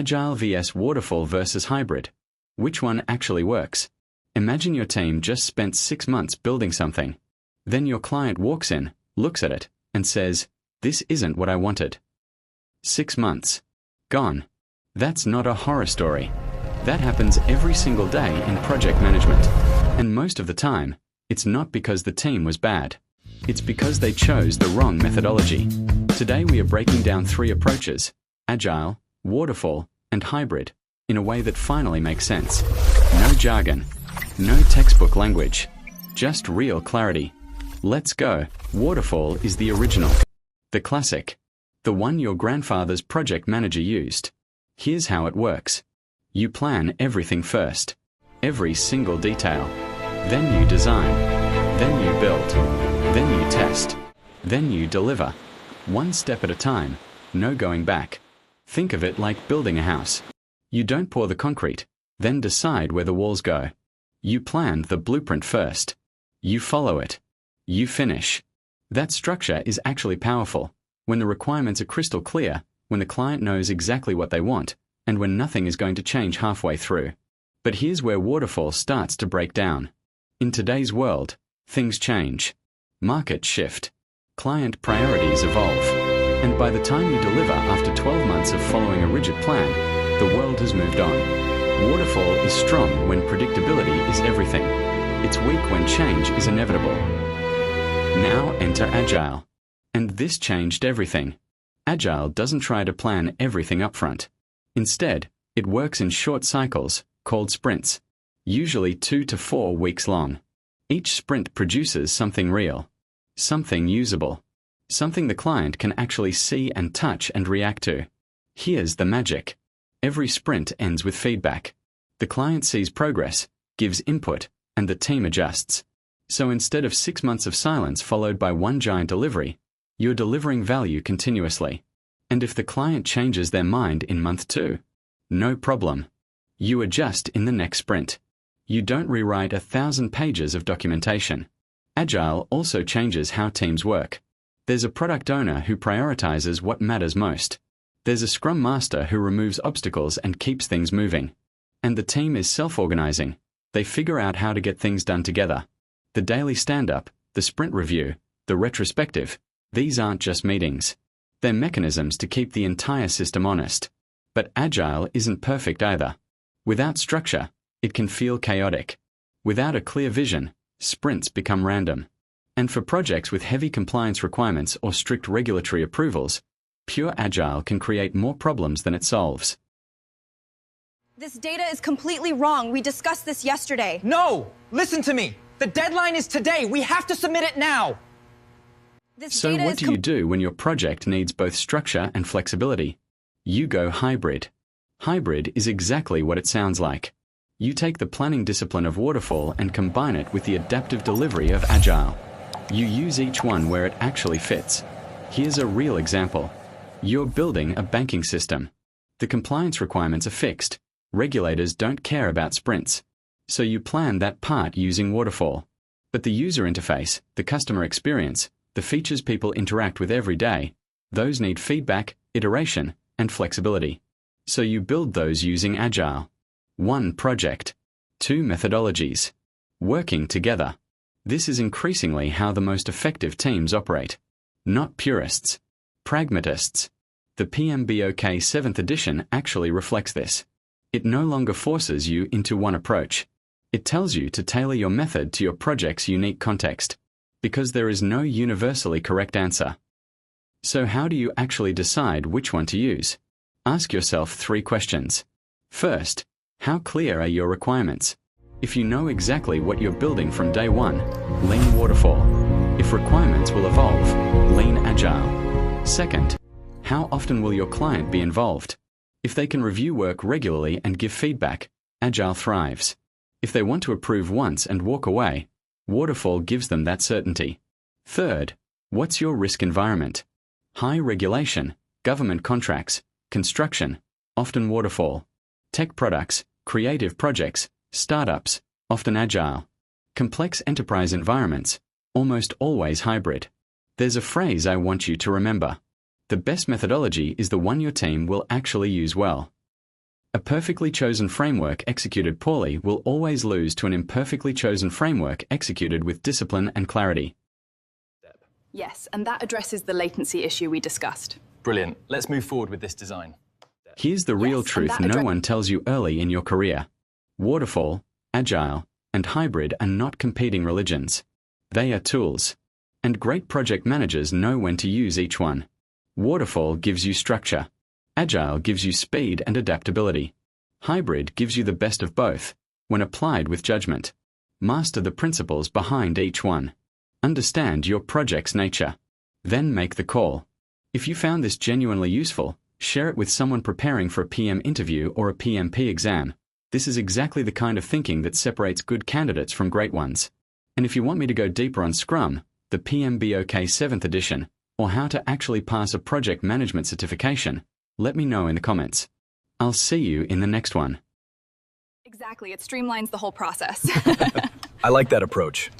Agile vs Waterfall versus Hybrid. Which one actually works? Imagine your team just spent 6 months building something. Then your client walks in, looks at it, and says, "This isn't what I wanted." 6 months. Gone. That's not a horror story. That happens every single day in project management. And most of the time, it's not because the team was bad. It's because they chose the wrong methodology. Today we are breaking down 3 approaches: Agile, Waterfall, and Hybrid, in a way that finally makes sense. No jargon. No textbook language. Just real clarity. Let's go. Waterfall is the original. The classic. The one your grandfather's project manager used. Here's how it works. You plan everything first. Every single detail. Then you design. Then you build. Then you test. Then you deliver. One step at a time. No going back. Think of it like building a house. You don't pour the concrete, then decide where the walls go. You plan the blueprint first. You follow it. You finish. That structure is actually powerful. When the requirements are crystal clear, when the client knows exactly what they want, and when nothing is going to change halfway through. But here's where Waterfall starts to break down. In today's world, things change. Markets shift. Client priorities evolve. And by the time you deliver after 12 months of following a rigid plan, the world has moved on. Waterfall is strong when predictability is everything. It's weak when change is inevitable. Now enter Agile. And this changed everything. Agile doesn't try to plan everything upfront. Instead, it works in short cycles, called sprints, usually 2 to 4 weeks long. Each sprint produces something real, something usable, something the client can actually see and touch and react to. Here's the magic. Every sprint ends with feedback. The client sees progress, gives input, and the team adjusts. So instead of 6 months of silence followed by one giant delivery, you're delivering value continuously. And if the client changes their mind in month 2, no problem. You adjust in the next sprint. You don't rewrite 1,000 pages of documentation. Agile also changes how teams work. There's a product owner who prioritizes what matters most. There's a Scrum master who removes obstacles and keeps things moving. And the team is self-organizing. They figure out how to get things done together. The daily stand-up, the sprint review, the retrospective, these aren't just meetings. They're mechanisms to keep the entire system honest. But Agile isn't perfect either. Without structure, it can feel chaotic. Without a clear vision, sprints become random. And for projects with heavy compliance requirements or strict regulatory approvals, pure Agile can create more problems than it solves. This data is completely wrong. We discussed this yesterday. No! Listen to me! The deadline is today. We have to submit it now! So what do you do when your project needs both structure and flexibility? You go hybrid. Hybrid is exactly what it sounds like. You take the planning discipline of Waterfall and combine it with the adaptive delivery of Agile. You use each one where it actually fits. Here's a real example. You're building a banking system. The compliance requirements are fixed. Regulators don't care about sprints. So you plan that part using Waterfall. But the user interface, the customer experience, the features people interact with every day, those need feedback, iteration, and flexibility. So you build those using Agile. 1 project. 2 methodologies. Working together. This is increasingly how the most effective teams operate. Not purists. Pragmatists. The PMBOK 7th edition actually reflects this. It no longer forces you into one approach. It tells you to tailor your method to your project's unique context. Because there is no universally correct answer. So how do you actually decide which one to use? Ask yourself 3 questions. First, how clear are your requirements? If you know exactly what you're building from day 1, lean Waterfall. If requirements will evolve, lean Agile. Second, how often will your client be involved? If they can review work regularly and give feedback, Agile thrives. If they want to approve once and walk away, Waterfall gives them that certainty. Third, what's your risk environment? High regulation, government contracts, construction, often Waterfall. Tech products, creative projects, startups, often Agile. Complex enterprise environments, almost always hybrid. There's a phrase I want you to remember. The best methodology is the one your team will actually use well. A perfectly chosen framework executed poorly will always lose to an imperfectly chosen framework executed with discipline and clarity. Yes, and that addresses the latency issue we discussed. Brilliant. Let's move forward with this design. Here's the real truth no one tells you early in your career. Waterfall, Agile, and Hybrid are not competing religions. They are tools. And great project managers know when to use each one. Waterfall gives you structure. Agile gives you speed and adaptability. Hybrid gives you the best of both, when applied with judgment. Master the principles behind each one. Understand your project's nature. Then make the call. If you found this genuinely useful, share it with someone preparing for a PM interview or a PMP exam. This is exactly the kind of thinking that separates good candidates from great ones. And if you want me to go deeper on Scrum, the PMBOK 7th edition, or how to actually pass a project management certification, let me know in the comments. I'll see you in the next one. Exactly, it streamlines the whole process. I like that approach.